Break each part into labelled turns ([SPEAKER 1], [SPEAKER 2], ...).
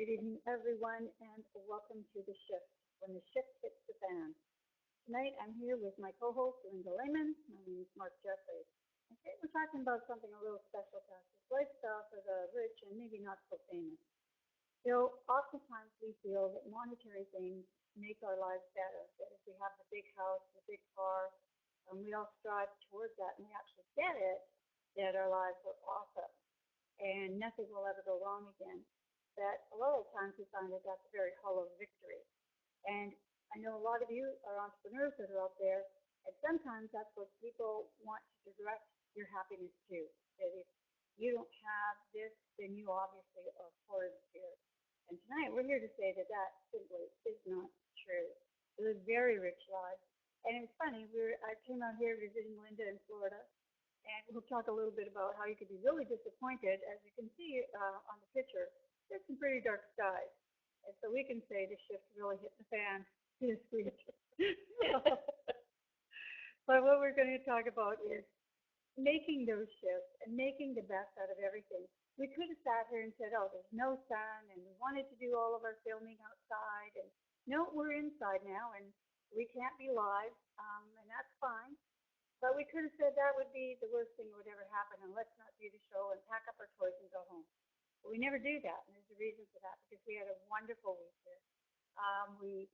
[SPEAKER 1] Good evening, everyone, and welcome to The Shift, when the shift hits the fan. Tonight, I'm here with my co-host, Linda Lehman. My name is Mark Jeffrey. And today, we're talking about something a little special to us, this lifestyle for the rich and maybe not so famous. Oftentimes we feel that monetary things make our lives better, that if we have the big house, the big car, we all strive towards that, and we actually get it, that our lives are awesome, and nothing will ever go wrong again. That a lot of times we find that that's a very hollow victory. And I know a lot of you are entrepreneurs that are out there, and sometimes that's what people want to direct your happiness to. That if you don't have this, then you obviously are poor in spirit. And tonight we're here to say that that simply is not true. It was very rich lives. And it's funny, I came out here visiting Linda in Florida, and we'll talk a little bit about how you could be really disappointed. As you can see on the picture, there's some pretty dark skies. And so we can say the shift really hit the fan this week. But what we're going to talk about is making those shifts and making the best out of everything. We could have sat here and said, oh, there's no sun, and we wanted to do all of our filming outside. And no, we're inside now, and we can't be live, and that's fine. But we could have said that would be the worst thing that would ever happen, and let's not do the show and pack up our toys and go home. But we never do that, and there's a reason for that, because we had a wonderful week here. We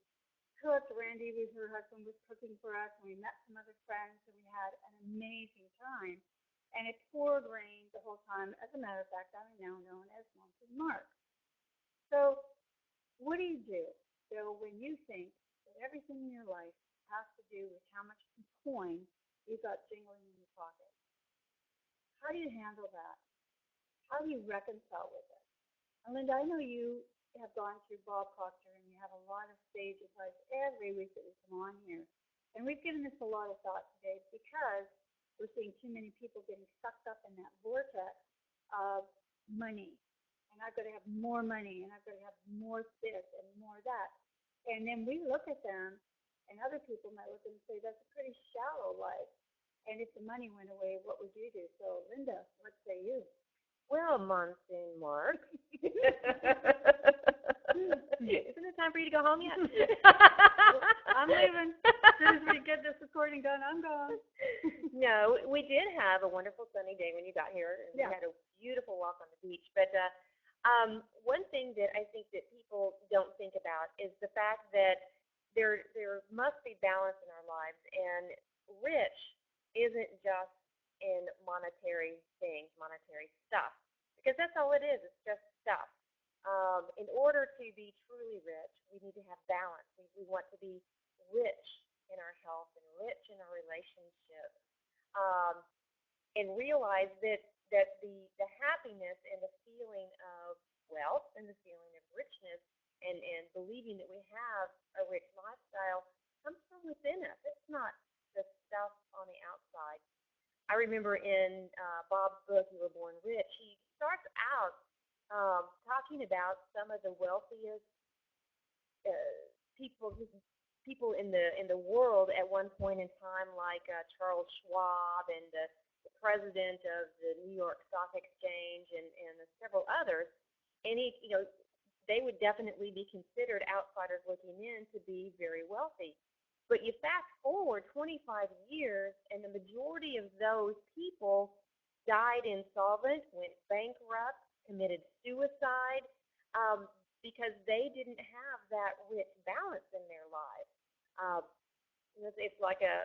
[SPEAKER 1] cooked. Randy, with her husband, was cooking for us, and we met some other friends, and we had an amazing time. And it poured rain the whole time. As a matter of fact, I'm now known as Mountain Mark. So what do you do? So when you think that everything in your life has to do with how much coin you've got jingling in your pocket, how do you handle that? How do you reconcile with it? And Linda, I know you have gone through Bob Proctor, and you have a lot of sage advice every week that we come on here. And we've given this a lot of thought today because we're seeing too many people getting sucked up in that vortex of money. And I've got to have more money, and I've got to have more this and more that. And then we look at them, and other people might look at them and say, that's a pretty shallow life. And if the money went away, what would you do? So, Linda, what say you?
[SPEAKER 2] Well, Monsoon Mark. Isn't it time for you to go home yet?
[SPEAKER 1] I'm leaving. As soon as we get this recording done, I'm gone.
[SPEAKER 2] No, we did have a wonderful sunny day when you got here, and we had a beautiful walk on the beach. But one thing that I think that people don't think about is the fact that there must be balance in our lives, and rich isn't just in monetary things, monetary stuff, because that's all it is. It's just stuff. In order to be truly rich, we need to have balance. We want to be rich in our health and rich in our relationships, and realize that the happiness and the feeling of wealth and the feeling of richness and believing that we have a rich lifestyle comes from within us. It's not the stuff on the outside. I remember in Bob's book, You Were Born Rich, he starts out talking about some of the wealthiest people in the world at one point in time, like Charles Schwab and the president of the New York Stock Exchange and several others. And they would definitely be considered outsiders looking in to be very wealthy. But you fast forward 25 years, and the majority of those people died insolvent, went bankrupt, committed suicide, because they didn't have that rich balance in their lives. It's like a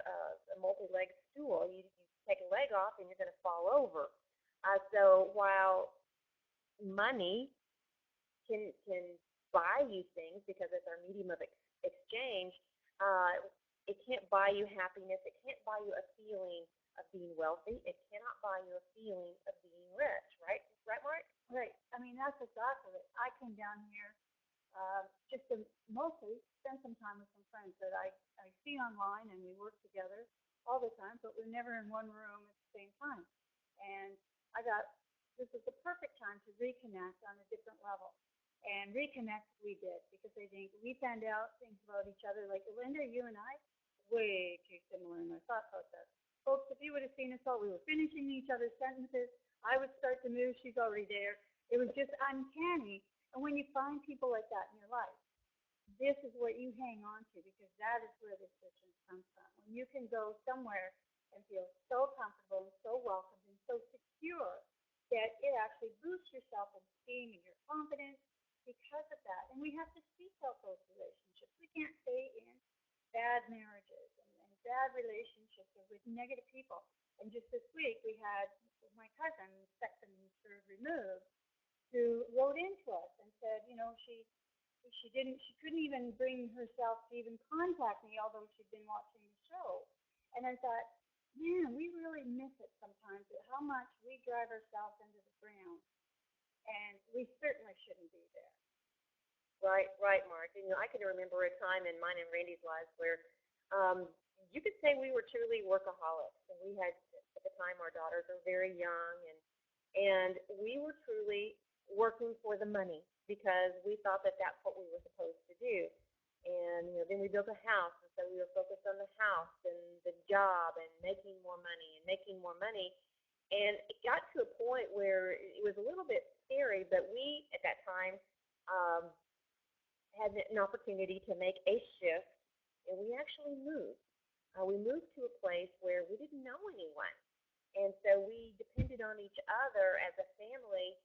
[SPEAKER 2] multi-legged stool. You take a leg off, and you're going to fall over. So while money can buy you things because it's our medium of exchange, it can't buy you happiness. It can't buy you a feeling of being wealthy. It cannot buy you a feeling of being rich, right? Right, Mark?
[SPEAKER 1] Right. I mean, that's exactly it. I came down here just to mostly spend some time with some friends that I see online, and we work together all the time, but we're never in one room at the same time. And I thought this was the perfect time to reconnect on a different level. And reconnect we did, because I think we found out things about each other. Like Linda, you and I, way too similar in our thought process. Folks, if you would have seen us all, we were finishing each other's sentences. I would start to move, she's already there. It was just uncanny. And when you find people like that in your life, this is what you hang on to because that is where this distance comes from. When you can go somewhere and feel so comfortable and so welcomed and so secure that it actually boosts your self-esteem and your confidence because of that. And we have to seek out those relationships. We can't stay in bad marriages and bad relationships or with negative people. And just this week, we had my cousin, second and third removed, who wrote into us and said, she couldn't even bring herself to even contact me, although she'd been watching the show. And I thought, man, we really miss it sometimes at how much we drive ourselves into the ground, and we certainly shouldn't be there.
[SPEAKER 2] Right, Mark. I can remember a time in mine and Randy's lives where you could say we were truly workaholics, and we had at the time our daughters were very young, and we were truly working for the money because we thought that that's what we were supposed to do. And then we built a house, and so we were focused on the house and the job and making more money and making more money. And it got to a point where it was a little bit scary, but we at that time had an opportunity to make a shift, and we actually moved. We moved to a place where we didn't know anyone, and so we depended on each other as a family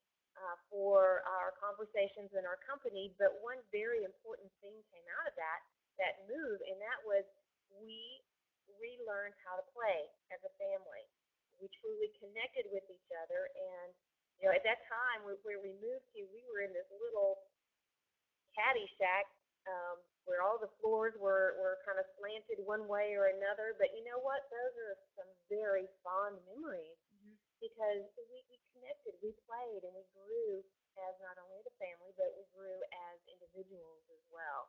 [SPEAKER 2] for our conversations and our company. But one very important thing came out of that move, and that was we relearned how to play as a family. We truly connected with each other, and at that time where we moved to, we were in this little caddy shack where all the floors were kind of slanted one way or another. But you know what? Those are some very fond memories because we connected, we played, and we grew as not only the family, but we grew as individuals as well.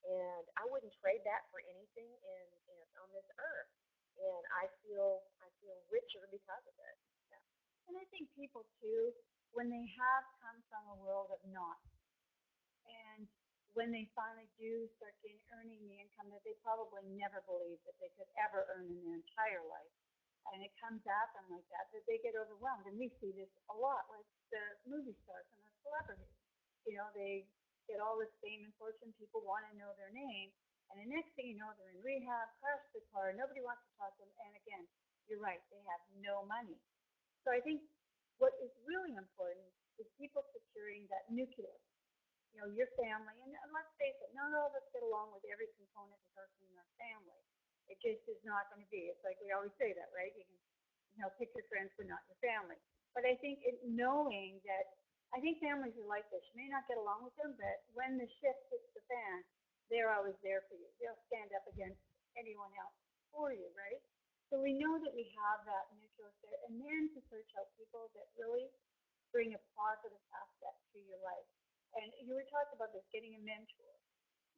[SPEAKER 2] And I wouldn't trade that for anything on this earth. And I feel richer because of it.
[SPEAKER 1] Yeah. And I think people too, when they have come from a world of not, and when they finally do start earning the income that they probably never believed that they could ever earn in their entire life, and it comes at them like that they get overwhelmed. And we see this a lot with the movie stars and the celebrities. They get all this fame and fortune, people want to know their name, and the next thing you know, they're in rehab, crash the car, nobody wants to talk to them, and again, you're right, they have no money. So I think what is really important is people securing that nucleus, your family, and let's face it, not all of us get along with every component and person in our family. It just is not going to be. It's like we always say that, right? You can, pick your friends, but not your family. But I think knowing that, I think families are like this. You may not get along with them, but when the shit hits the fan, they're always there for you. They'll stand up against anyone else for you, right? So we know that we have that nucleus there, and then to search out people that really bring a positive aspect to your life. And you were talking about this, getting a mentor.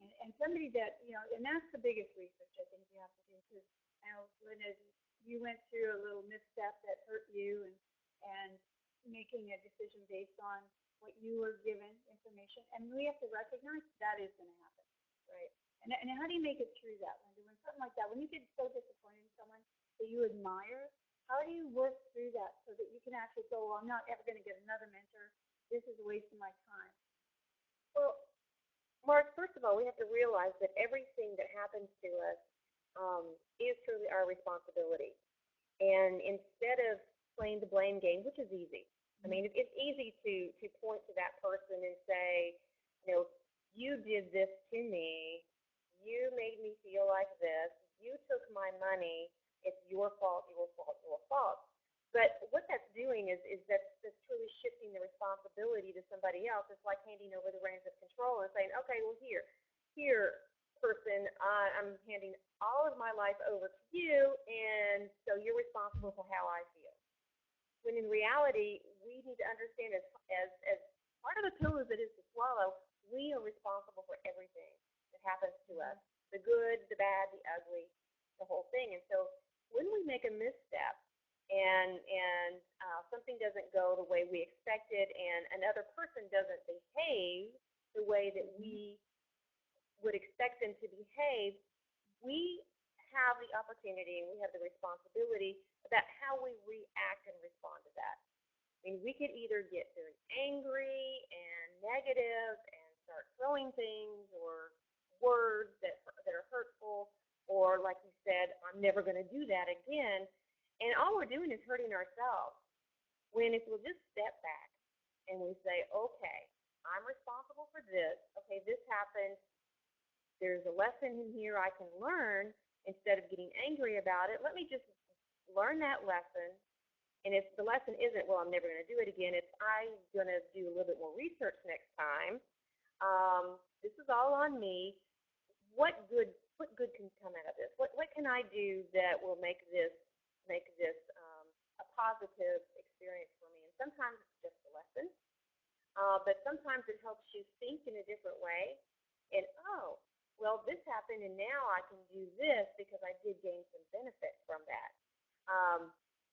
[SPEAKER 1] And somebody that, and that's the biggest research I think you have to do, because Linda, you went through a little misstep that hurt you, and making a decision based on what you were given information. And we have to recognize that is going to happen, right? And how do you make it through that, Linda? When something like that, when you get so disappointed in someone that you admire, how do you work through that so that you can actually go, well, I'm not ever going to get another mentor. This is a waste of my time.
[SPEAKER 2] Well, Mark, first of all, we have to realize that everything that happens to us is truly our responsibility. And instead of playing the blame game, which is easy, I mean, it's easy to point to that person and say, you did this to me, you made me feel like this, you took my money, it's your fault, your fault, your fault. But what that's doing is that's truly shifting the responsibility to somebody else. It's like handing over the reins of control and saying, okay, well, here, person, I'm handing all of my life over to you, and so you're responsible for how I feel. When in reality, we need to understand as part of the pill as it is to swallow, we are responsible for everything that happens to us, the good, the bad, the ugly, the whole thing. And so when we make a misstep, and something doesn't go the way we expected, and another person doesn't behave the way that we would expect them to behave, we have the opportunity and we have the responsibility about how we react and respond to that. I mean, we could either get very angry and negative and start throwing things or words that are hurtful, or like you said, I'm never going to do that again. And all we're doing is hurting ourselves. When if we'll just step back and we say, okay, I'm responsible for this. Okay, this happened. There's a lesson in here I can learn. Instead of getting angry about it, let me just learn that lesson. And if the lesson isn't, well, I'm never going to do it again, it's I'm going to do a little bit more research next time. This is all on me. What good can come out of this? What can I do that will make this a positive experience for me? And sometimes it's just a lesson, but sometimes it helps you think in a different way. And oh, well, this happened, and now I can do this because I did gain some benefit from that.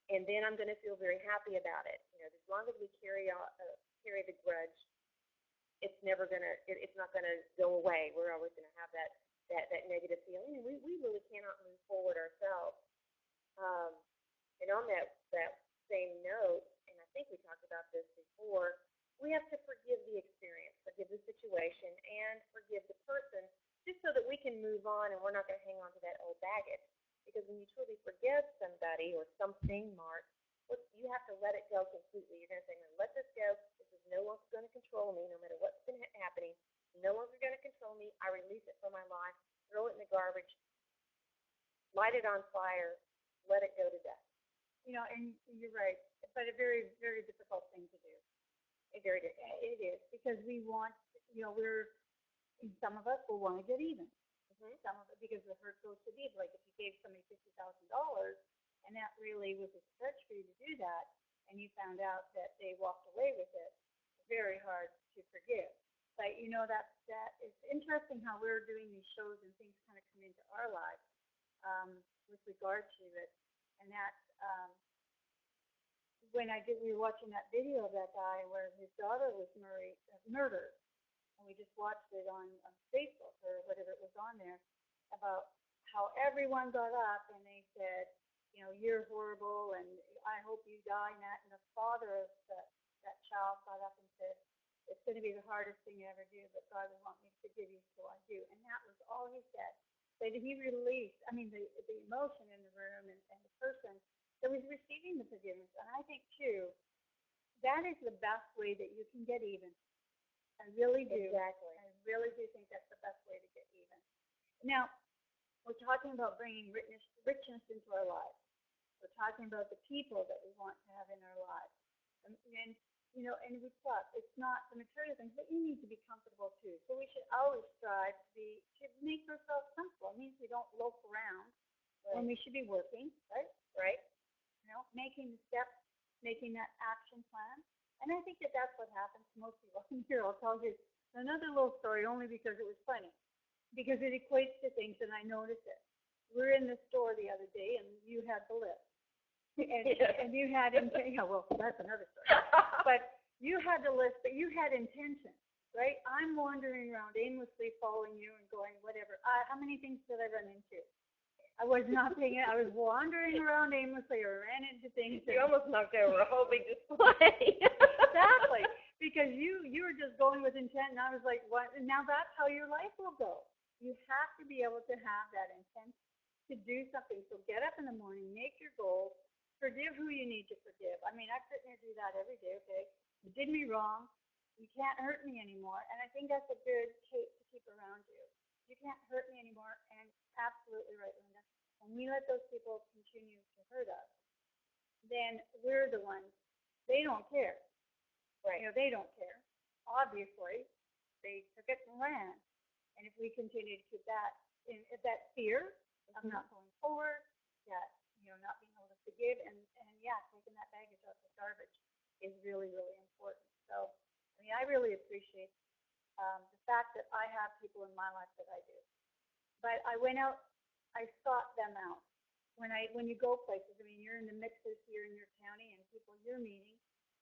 [SPEAKER 2] And then I'm going to feel very happy about it. You know, as long as we carry the grudge, it's not going to go away. We're always going to have that negative feeling, and we really cannot move forward ourselves. And on that same note, and I think we talked about this before, we have to forgive the experience, forgive the situation, and forgive the person, just so that we can move on and we're not going to hang on to that old baggage. Because when you truly forgive somebody or something, Mark, you have to let it go completely. You're going to say, I'm going to let this go. This is no longer going to control me, no matter what's been happening. It's no longer going to control me. I release it from my life, throw it in the garbage, light it on fire, let it go to death.
[SPEAKER 1] You know, and you're right, but a very, very difficult thing to do.
[SPEAKER 2] Very difficult.
[SPEAKER 1] It is, because we want, you know, some of us will want to get even. Some of it, because the hurt goes so deep. Like if you gave somebody $50,000 and that really was a stretch for you to do that, and you found out that they walked away with it, it's very hard to forgive. But you know that it's interesting how we're doing these shows and things kind of come into our lives with regard to it, and that when we were watching that video of that guy where his daughter was murdered. And we just watched it on Facebook or whatever it was on there, about how everyone got up and they said, you know, you're horrible and I hope you die in that. And the father of that child got up and said, it's going to be the hardest thing you ever do, but God will want me to forgive you, so I do. And that was all he said. So he released, the emotion in the room and the person that was receiving the forgiveness. And I think, too, that is the best way that you can get even. I really do.
[SPEAKER 2] Exactly.
[SPEAKER 1] I really do think that's the best way to get even. Now, we're talking about bringing richness into our lives. We're talking about the people that we want to have in our lives. And you know, and we thought it's not the material things, but you need to be comfortable too. So we should always strive to make ourselves comfortable. It means we don't loaf around, right. And we should be working, right?
[SPEAKER 2] Right.
[SPEAKER 1] You know, making the steps, making that action plan. And I think that's what happens to most people. Here, I'll tell you another little story, only because it was funny, because it equates to things, and I noticed it. We're in the store the other day, and you had the list, and you had well, that's another story. But you had the list, but you had intention, right? I'm wandering around aimlessly, following you and going whatever. How many things did I run into? I was not paying it. I was wandering around aimlessly or ran into things.
[SPEAKER 2] You almost knocked over a whole big display.
[SPEAKER 1] Exactly. Because you were just going with intent, and I was like, what? And now that's how your life will go. You have to be able to have that intent to do something. So get up in the morning, make your goals, forgive who you need to forgive. I sit there and do that every day, okay? You did me wrong. You can't hurt me anymore. And I think that's a good tape to keep around you. You can't hurt me anymore. And absolutely right, Linda. When we let those people continue to hurt us, then we're the ones. They don't care.
[SPEAKER 2] Right.
[SPEAKER 1] You know, they don't care. Obviously, they took it and ran. And if we continue to keep that fear of not going forward, that not being able to forgive, and taking that baggage out the garbage is really, really important. So, I really appreciate the fact that I have people in my life that I do. But I went out, I sought them out. When you go places, you're in the mixes here in your county and people you're meeting,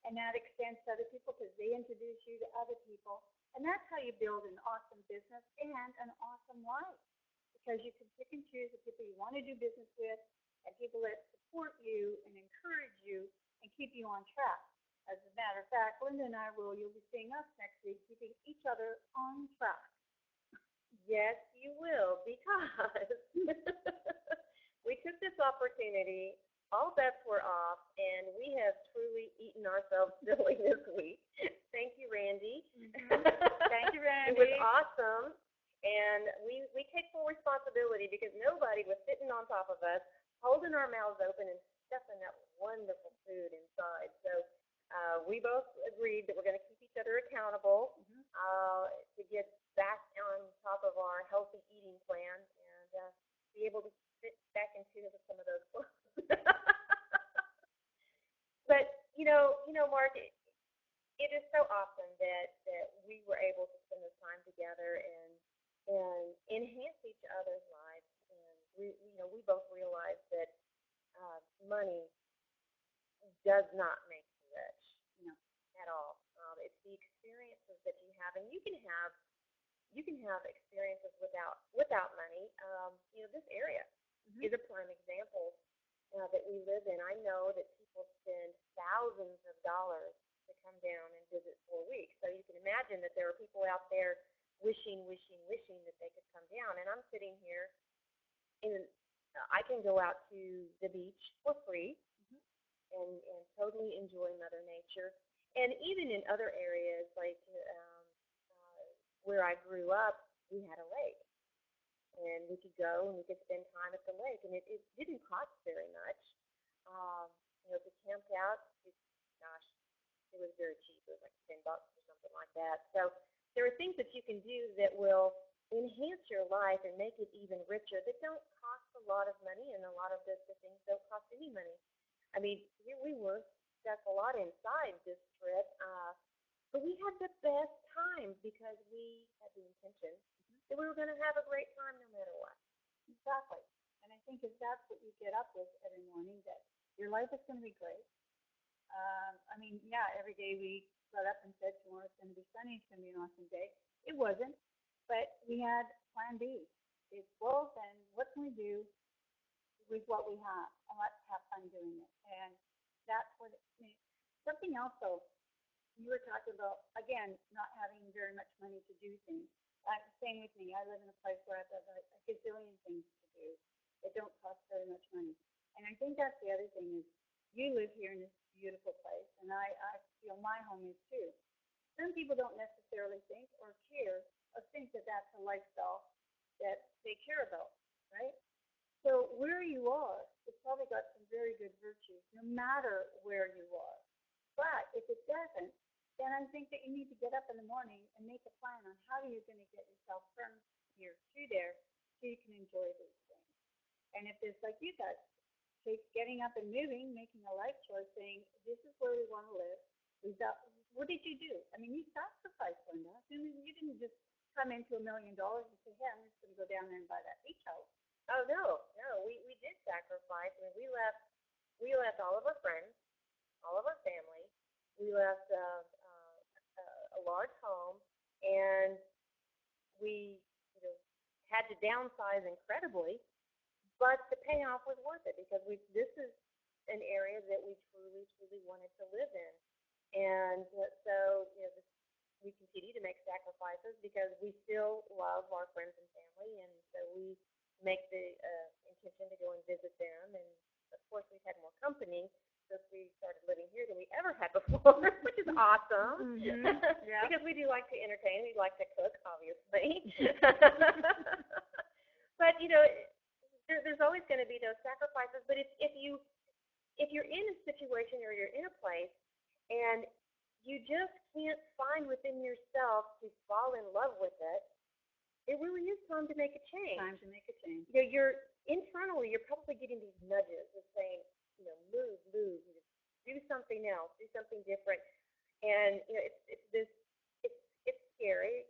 [SPEAKER 1] and that extends to other people because they introduce you to other people. And that's how you build an awesome business and an awesome life, because you can pick and choose the people you want to do business with and people that support you and encourage you and keep you on track. As a matter of fact, Linda and I will, you'll be seeing us next week, keeping each other on track.
[SPEAKER 2] Yes, you will, because we took this opportunity. All bets were off, and we have truly eaten ourselves silly this week. Thank you, Randy.
[SPEAKER 1] Mm-hmm. Thank you, Randy.
[SPEAKER 2] It was awesome, and we take full responsibility because nobody was sitting on top of us, holding our mouths open and stuffing that wonderful food inside. So we both agreed that we're going to keep each other accountable to get back on top of our healthy eating plan and be able to fit back into some of those clothes. But Mark, it is so awesome that we were able to spend this time together and enhance each other's lives. And we both realized that money does not make you rich,
[SPEAKER 1] no,
[SPEAKER 2] at all. It's the experiences that you have, and you can have experiences without money. This area is a prime example that we live in. I know that people spend thousands of dollars to come down and visit for a week. So you can imagine that there are people out there wishing that they could come down. And I'm sitting here, and I can go out to the beach for free and totally enjoy Mother Nature. And even in other areas, like where I grew up, we had a lake. And we could go and we could spend time at the lake. And it didn't cost very much. To camp out, it was very cheap. It was like $10 or something like that. So there are things that you can do that will enhance your life and make it even richer that don't cost a lot of money, and a lot of the things don't cost any money. I mean, here we were stuck a lot inside this trip, but we had the best time because we had the intention that we were going to have a great time no matter what.
[SPEAKER 1] Exactly. And I think if that's what you get up with every morning, that your life is going to be great. Every day we got up and said tomorrow it's going to be sunny, it's going to be an awesome day. It wasn't, but we had plan B. It's, well, then what can we do with what we have? And let's have fun doing it. And that's what it means. Something else, though, you were talking about, again, not having very much money to do things. Same with me. I live in a place where I've got a gazillion things to do that don't cost very much money. And I think that's the other thing is you live here in this beautiful place, and I feel my home is too. Some people don't necessarily think or care or think that that's a lifestyle that they care about, right? So where you are, it's probably got some very good virtues, no matter where you are. But if it doesn't, then I think that you need to get up in the morning and make a plan on how you're going to get yourself from here to there so you can enjoy these things. And if it's like you guys, take getting up and moving, making a life choice, saying, this is where we want to live. What did you do? I mean, you sacrificed, Linda. You didn't just come into $1 million and say, hey, I'm just going to go down there and buy that beach house.
[SPEAKER 2] Oh, no, we did sacrifice. I mean, we left all of our friends, all of our family. We left a large home, and we had to downsize incredibly, but the payoff was worth it because this is an area that we truly wanted to live in. And so we continue to make sacrifices because we still love our friends and family, and so we make the intention to go and visit them. And of course, we've had more company since we started living here than we ever had before, which is awesome.
[SPEAKER 1] Mm-hmm. Yeah.
[SPEAKER 2] Because we do like to entertain, we like to cook, obviously. But there's always going to be those sacrifices. But if you're in a situation or you're in a place and you just can't find within yourself to fall in love with it, it really is time to make a change.
[SPEAKER 1] Time to make a change.
[SPEAKER 2] You're internally, you're probably getting these nudges of saying, move, do something else, do something different. And it's scary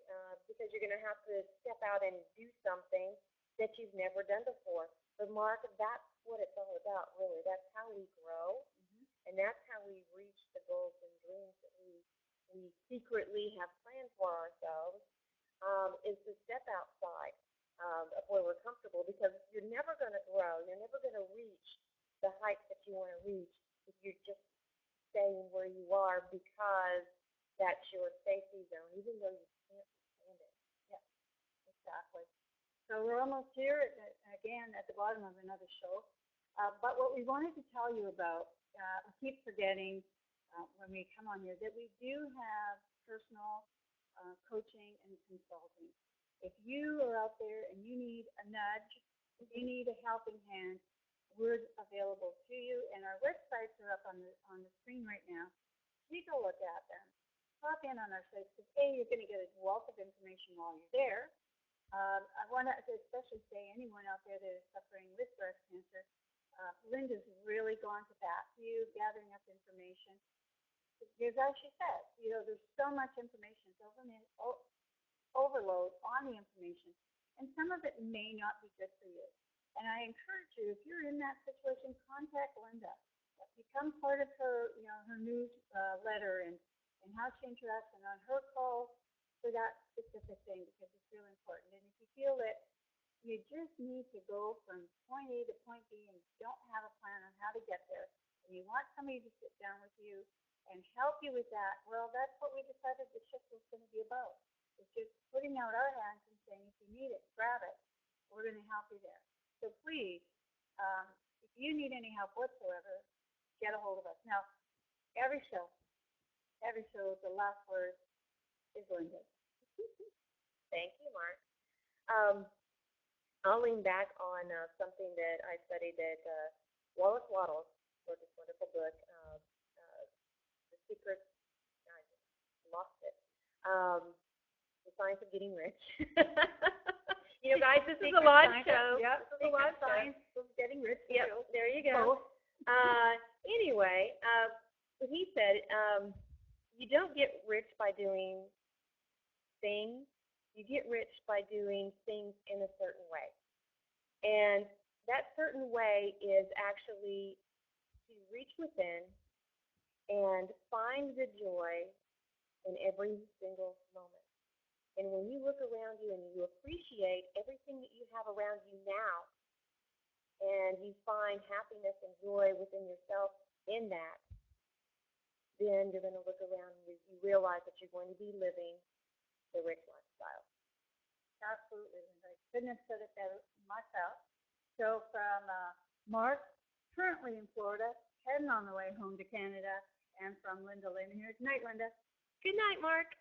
[SPEAKER 2] because you're going to have to step out and do something that you've never done before. But Mark, that's what it's all about, really. That's how we grow, and that's how we reach the goals and dreams that we secretly have planned for ourselves. Is to step outside of where we're comfortable, because you're never going to grow, you're never going to reach the heights that you want to reach if you're just staying where you are because that's your safety zone, even though you can't stand it.
[SPEAKER 1] Yeah, exactly. So we're almost here, again, at the bottom of another show. But what we wanted to tell you about, we keep forgetting when we come on here, that we do have personal coaching and consulting. If you are out there and you need a nudge, you need a helping hand, we're available to you. And our websites are up on the screen right now. Take a look at them. Pop in on our sites because A, you're going to get a wealth of information while you're there. I want to especially say anyone out there that is suffering with breast cancer, Linda's really gone to bat for you, gathering up information. Because as she said, there's so much information, so overload on the information, and some of it may not be good for you. And I encourage you, if you're in that situation, contact Linda. Become part of her, her newsletter and how she interacts and on her calls for that specific thing because it's really important. And if you feel that you just need to go from point A to point B and you don't have a plan on how to get there, and you want somebody to sit down with you and help you with that, well, that's what we decided the shift was going to be about. It's just putting out our hands and saying, if you need it, grab it. We're going to help you there. So please, if you need any help whatsoever, get a hold of us. Now, every show, the last word is Linda.
[SPEAKER 2] Thank you, Mark. I'll lean back on something that I studied that Wallace Wattles wrote this wonderful book, The Secret, I lost it, The Science of Getting Rich. Guys, this is a live show.
[SPEAKER 1] Yeah, this is a live science of getting rich.
[SPEAKER 2] Yep, there you go. Anyway, he said, you don't get rich by doing things. You get rich by doing things in a certain way. And that certain way is actually to reach within and find the joy in every single moment. And when you look around you and you appreciate everything that you have around you now, and you find happiness and joy within yourself in that, then you're going to look around and you realize that you're going to be living the rich lifestyle.
[SPEAKER 1] Absolutely, Linda. I couldn't have said it better myself. So from Mark, currently in Florida, heading on the way home to Canada, and from Linda Lynn here. Good night, Linda.
[SPEAKER 2] Good night, Mark.